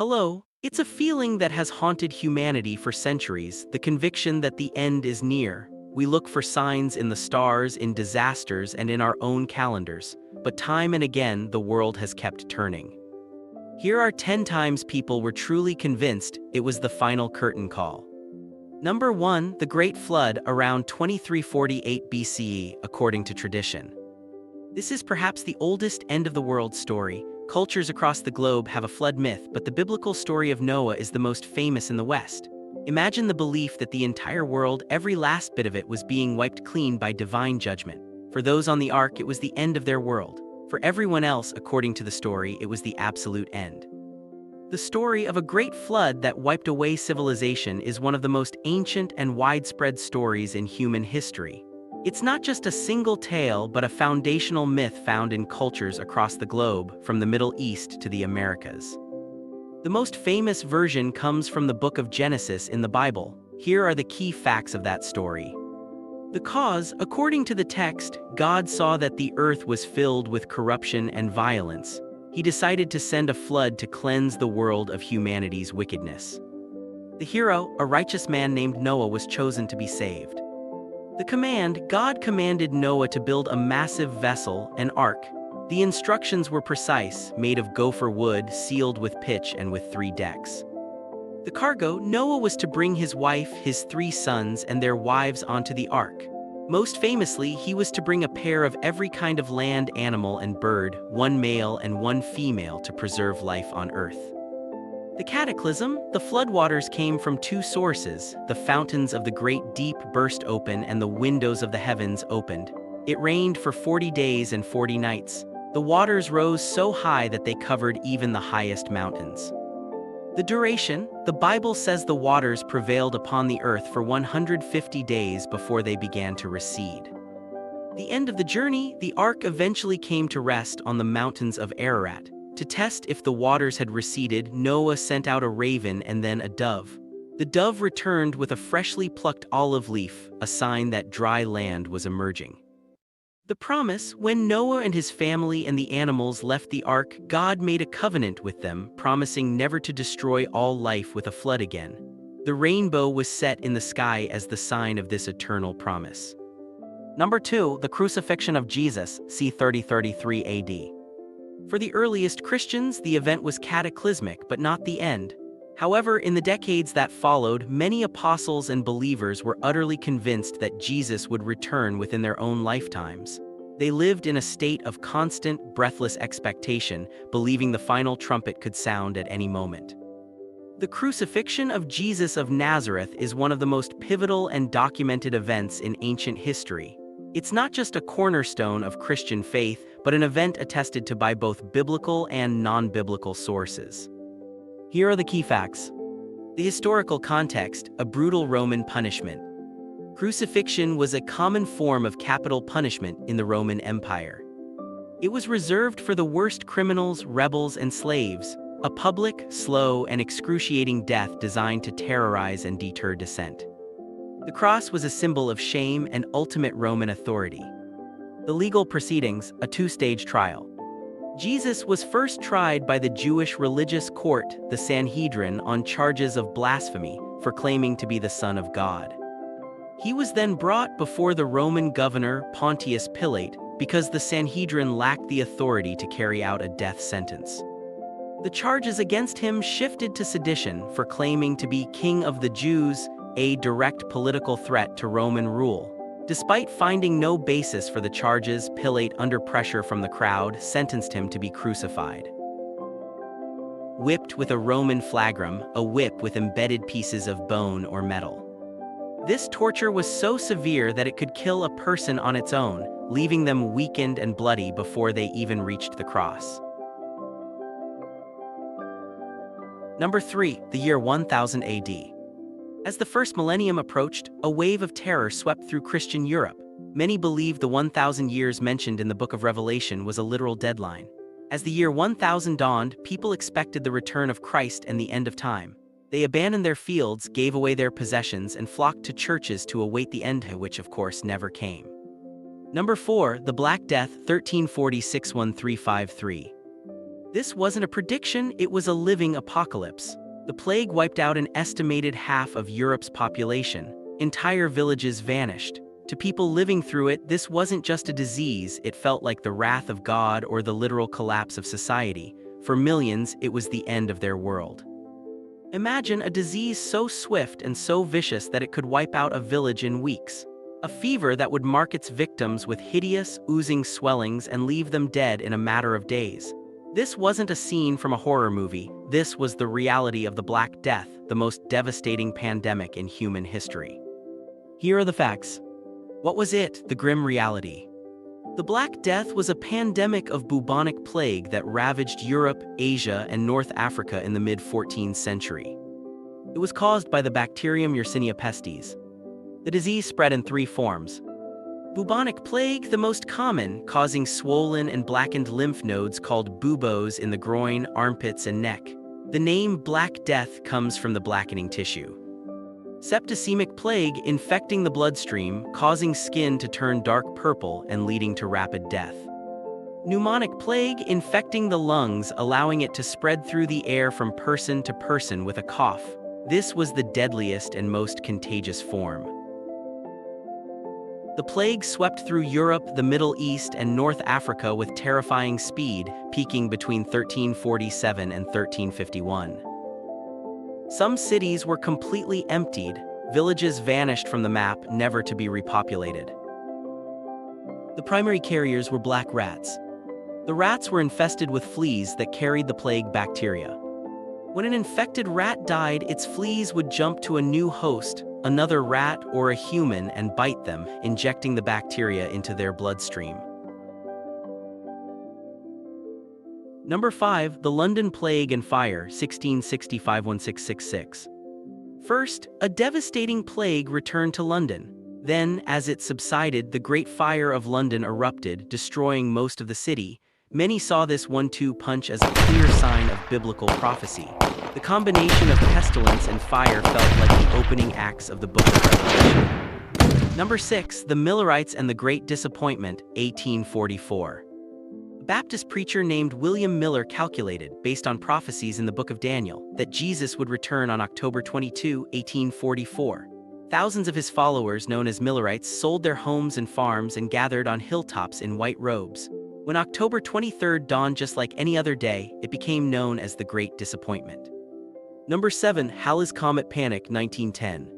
Hello, it's a feeling that has haunted humanity for centuries, the conviction that the end is near. We look for signs in the stars, in disasters, and in our own calendars, but time and again the world has kept turning. Here are 10 times people were truly convinced it was the final curtain call. Number 1. The Great Flood around 2348 BCE, according to tradition. This is perhaps the oldest end-of-the-world story. Cultures across the globe have a flood myth, but the biblical story of Noah is the most famous in the West. Imagine the belief that the entire world, every last bit of it, was being wiped clean by divine judgment. For those on the ark, it was the end of their world. For everyone else, according to the story, it was the absolute end. The story of a great flood that wiped away civilization is one of the most ancient and widespread stories in human history. It's not just a single tale, but a foundational myth found in cultures across the globe, from the Middle East to the Americas. The most famous version comes from the book of Genesis in the Bible. Here are the key facts of that story. The cause, according to the text, God saw that the earth was filled with corruption and violence. He decided to send a flood to cleanse the world of humanity's wickedness. The hero, a righteous man named Noah, was chosen to be saved. The command: God commanded Noah to build a massive vessel, an ark. The instructions were precise, made of gopher wood, sealed with pitch and with 3 decks. The cargo: Noah was to bring his wife, his 3 sons, and their wives onto the ark. Most famously, he was to bring a pair of every kind of land animal and bird, 1 male and 1 female, to preserve life on earth. The cataclysm: the floodwaters came from 2 sources. The fountains of the great deep burst open and the windows of the heavens opened. It rained for 40 days and 40 nights. The waters rose so high that they covered even the highest mountains. The duration: the Bible says the waters prevailed upon the earth for 150 days before they began to recede. The end of the journey: the ark eventually came to rest on the mountains of Ararat. To test if the waters had receded, Noah sent out a raven and then a dove. The dove returned with a freshly plucked olive leaf, a sign that dry land was emerging. The promise: when Noah and his family and the animals left the ark, God made a covenant with them, promising never to destroy all life with a flood again. The rainbow was set in the sky as the sign of this eternal promise. Number 2. The crucifixion of Jesus, c. 30-33 AD. For the earliest Christians, the event was cataclysmic, but not the end. However, in the decades that followed, many apostles and believers were utterly convinced that Jesus would return within their own lifetimes. They lived in a state of constant, breathless expectation, believing the final trumpet could sound at any moment. The crucifixion of Jesus of Nazareth is one of the most pivotal and documented events in ancient history. It's not just a cornerstone of Christian faith, but an event attested to by both biblical and non-biblical sources. Here are the key facts. The historical context: a brutal Roman punishment. Crucifixion was a common form of capital punishment in the Roman Empire. It was reserved for the worst criminals, rebels, and slaves, a public, slow, and excruciating death designed to terrorize and deter dissent. The cross was a symbol of shame and ultimate Roman authority. The legal proceedings: a 2-stage trial. Jesus was first tried by the Jewish religious court, the Sanhedrin, on charges of blasphemy for claiming to be the Son of God. He was then brought before the Roman governor, Pontius Pilate, because the Sanhedrin lacked the authority to carry out a death sentence. The charges against him shifted to sedition for claiming to be King of the Jews, a direct political threat to Roman rule. Despite finding no basis for the charges, Pilate, under pressure from the crowd, sentenced him to be crucified. Whipped with a Roman flagrum, a whip with embedded pieces of bone or metal. This torture was so severe that it could kill a person on its own, leaving them weakened and bloody before they even reached the cross. Number 3. The year 1000 AD. As the first millennium approached, a wave of terror swept through Christian Europe. Many believed the 1,000 years mentioned in the book of Revelation was a literal deadline. As the year 1000 dawned, people expected the return of Christ and the end of time. They abandoned their fields, gave away their possessions, and flocked to churches to await the end, which of course never came. Number 4. The Black Death, 1340-1353. This wasn't a prediction, it was a living apocalypse. The plague wiped out an estimated half of Europe's population. Entire villages vanished. To people living through it, this wasn't just a disease, it felt like the wrath of God or the literal collapse of society. For millions, it was the end of their world. Imagine a disease so swift and so vicious that it could wipe out a village in weeks. A fever that would mark its victims with hideous, oozing swellings and leave them dead in a matter of days. This wasn't a scene from a horror movie, this was the reality of the Black Death, the most devastating pandemic in human history. Here are the facts. What was it, the grim reality? The Black Death was a pandemic of bubonic plague that ravaged Europe, Asia, and North Africa in the mid-14th century. It was caused by the bacterium Yersinia pestis. The disease spread in 3 forms. Bubonic plague, the most common, causing swollen and blackened lymph nodes called buboes in the groin, armpits, and neck. The name Black Death comes from the blackening tissue. Septicemic plague, infecting the bloodstream, causing skin to turn dark purple and leading to rapid death. Pneumonic plague, infecting the lungs, allowing it to spread through the air from person to person with a cough. This was the deadliest and most contagious form. The plague swept through Europe, the Middle East, and North Africa with terrifying speed, peaking between 1347 and 1351. Some cities were completely emptied, villages vanished from the map, never to be repopulated. The primary carriers were black rats. The rats were infested with fleas that carried the plague bacteria. When an infected rat died, its fleas would jump to a new host, another rat or a human, and bite them, injecting the bacteria into their bloodstream. Number 5. The London Plague and Fire, 1665–1666. First, a devastating plague returned to London. Then, as it subsided, the Great Fire of London erupted, destroying most of the city. Many saw this 1-2 punch as a clear sign of biblical prophecy. The combination of pestilence and fire felt like the opening acts of the Book of Revelation. Number 6. The Millerites and the Great Disappointment, 1844. A Baptist preacher named William Miller calculated, based on prophecies in the Book of Daniel, that Jesus would return on October 22, 1844. Thousands of his followers, known as Millerites, sold their homes and farms and gathered on hilltops in white robes. When October 23 dawned just like any other day, it became known as the Great Disappointment. Number 7. Halley's Comet Panic, 1910.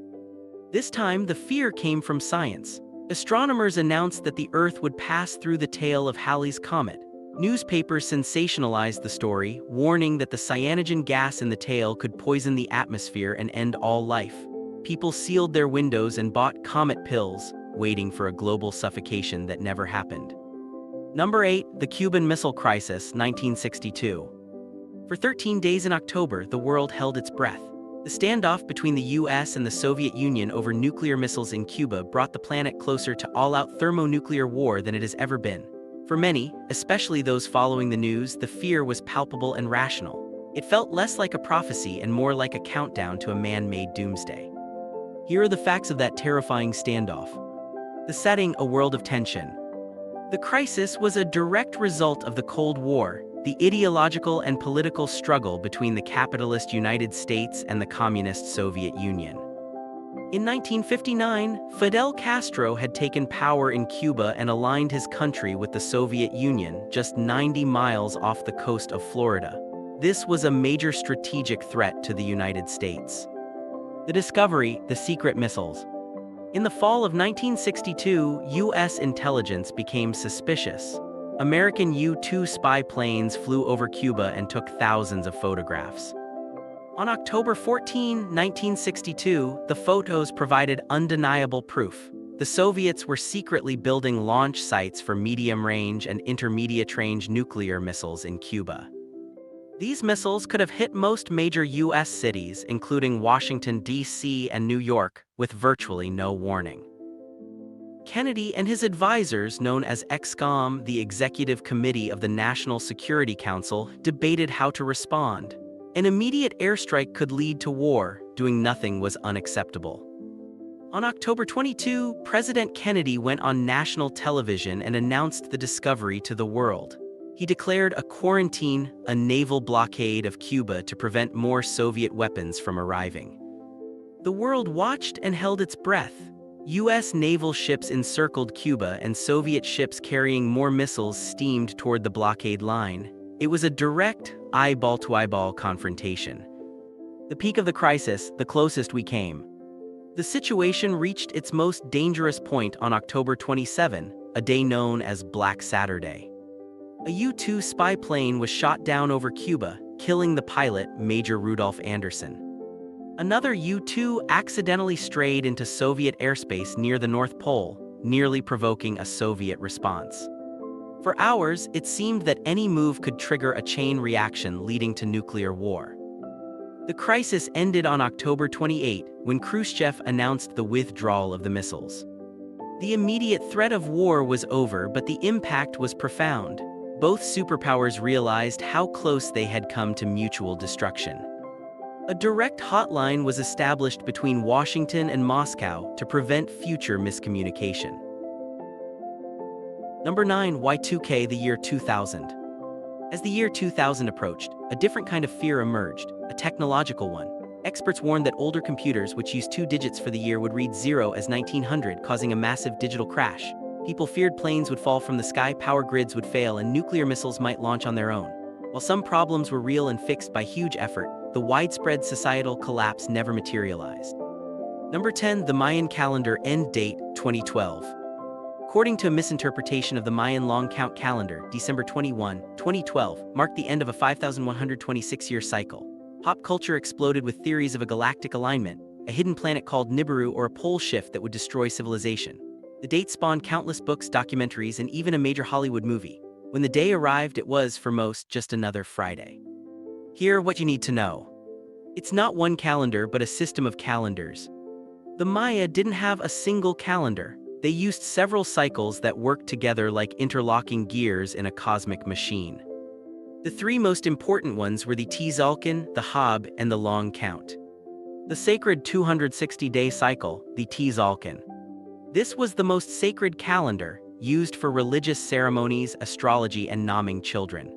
This time, the fear came from science. Astronomers announced that the Earth would pass through the tail of Halley's Comet. Newspapers sensationalized the story, warning that the cyanogen gas in the tail could poison the atmosphere and end all life. People sealed their windows and bought comet pills, waiting for a global suffocation that never happened. Number 8. The Cuban Missile Crisis, 1962. For 13 days in October, the world held its breath. The standoff between the US and the Soviet Union over nuclear missiles in Cuba brought the planet closer to all-out thermonuclear war than it has ever been. For many, especially those following the news, the fear was palpable and rational. It felt less like a prophecy and more like a countdown to a man-made doomsday. Here are the facts of that terrifying standoff. The setting, a world of tension. The crisis was a direct result of the Cold War, the ideological and political struggle between the capitalist United States and the communist Soviet Union. In 1959, Fidel Castro had taken power in Cuba and aligned his country with the Soviet Union, just 90 miles off the coast of Florida. This was a major strategic threat to the United States. The discovery, the secret missiles. In the fall of 1962, U.S. intelligence became suspicious. American U-2 spy planes flew over Cuba and took thousands of photographs. On October 14, 1962, the photos provided undeniable proof. The Soviets were secretly building launch sites for medium-range and intermediate-range nuclear missiles in Cuba. These missiles could have hit most major U.S. cities, including Washington, D.C. and New York, with virtually no warning. Kennedy and his advisors, known as ExComm, the Executive Committee of the National Security Council, debated how to respond. An immediate airstrike could lead to war. Doing nothing was unacceptable. On October 22, President Kennedy went on national television and announced the discovery to the world. He declared a quarantine, a naval blockade of Cuba to prevent more Soviet weapons from arriving. The world watched and held its breath. U.S. naval ships encircled Cuba and Soviet ships carrying more missiles steamed toward the blockade line. It was a direct, eyeball-to-eyeball confrontation. The peak of the crisis, the closest we came. The situation reached its most dangerous point on October 27, a day known as Black Saturday. A U-2 spy plane was shot down over Cuba, killing the pilot, Major Rudolf Anderson. Another U-2 accidentally strayed into Soviet airspace near the North Pole, nearly provoking a Soviet response. For hours, it seemed that any move could trigger a chain reaction leading to nuclear war. The crisis ended on October 28, when Khrushchev announced the withdrawal of the missiles. The immediate threat of war was over, but the impact was profound. Both superpowers realized how close they had come to mutual destruction. A direct hotline was established between Washington and Moscow to prevent future miscommunication. Number 9. Y2K, the year 2000. As the year 2000 approached, a different kind of fear emerged, a technological one. Experts warned that older computers, which used 2 digits for the year, would read 0 as 1900, causing a massive digital crash. People feared planes would fall from the sky, power grids would fail, and nuclear missiles might launch on their own. While some problems were real and fixed by huge effort, the widespread societal collapse never materialized. Number 10. The Mayan calendar, end date, 2012. According to a misinterpretation of the Mayan long count calendar, December 21, 2012, marked the end of a 5,126-year cycle. Pop culture exploded with theories of a galactic alignment, a hidden planet called Nibiru, or a pole shift that would destroy civilization. The date spawned countless books, documentaries, and even a major Hollywood movie. When the day arrived, it was, for most, just another Friday. Here, what you need to know. It's not one calendar, but a system of calendars. The Maya didn't have a single calendar. They used several cycles that worked together like interlocking gears in a cosmic machine. The 3 most important ones were the Tzolk'in, the Hab, and the long count. The sacred 260-day cycle, the Tzolk'in. This was the most sacred calendar, used for religious ceremonies, astrology, and naming children.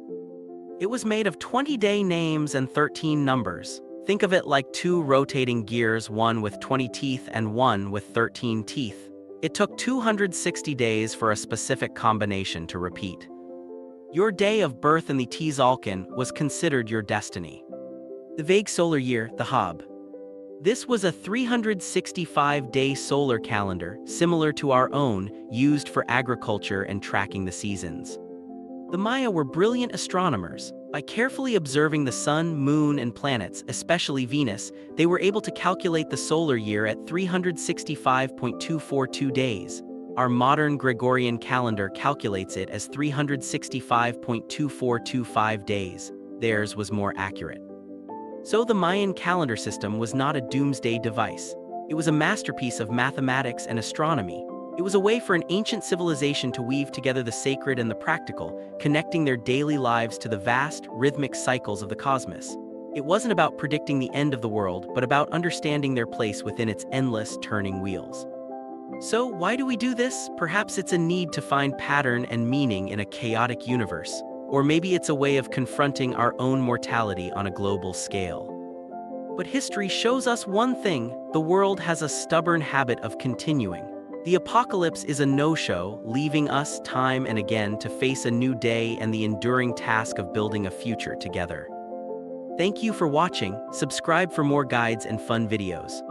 It was made of 20-day names and 13 numbers. Think of it like 2 rotating gears, one with 20 teeth and one with 13 teeth. It took 260 days for a specific combination to repeat. Your day of birth in the Tzolk'in was considered your destiny. The vague solar year, the Hab. This was a 365-day solar calendar, similar to our own, used for agriculture and tracking the seasons. The Maya were brilliant astronomers. By carefully observing the sun, moon, and planets, especially Venus, they were able to calculate the solar year at 365.242 days. Our modern Gregorian calendar calculates it as 365.2425 days. Theirs was more accurate. So the Mayan calendar system was not a doomsday device. It was a masterpiece of mathematics and astronomy. It was a way for an ancient civilization to weave together the sacred and the practical, connecting their daily lives to the vast, rhythmic cycles of the cosmos. It wasn't about predicting the end of the world, but about understanding their place within its endless turning wheels. So, why do we do this? Perhaps it's a need to find pattern and meaning in a chaotic universe. Or maybe it's a way of confronting our own mortality on a global scale. But history shows us one thing: the world has a stubborn habit of continuing. The apocalypse is a no-show, leaving us time and again to face a new day and the enduring task of building a future together. Thank you for watching. Subscribe for more guides and fun videos.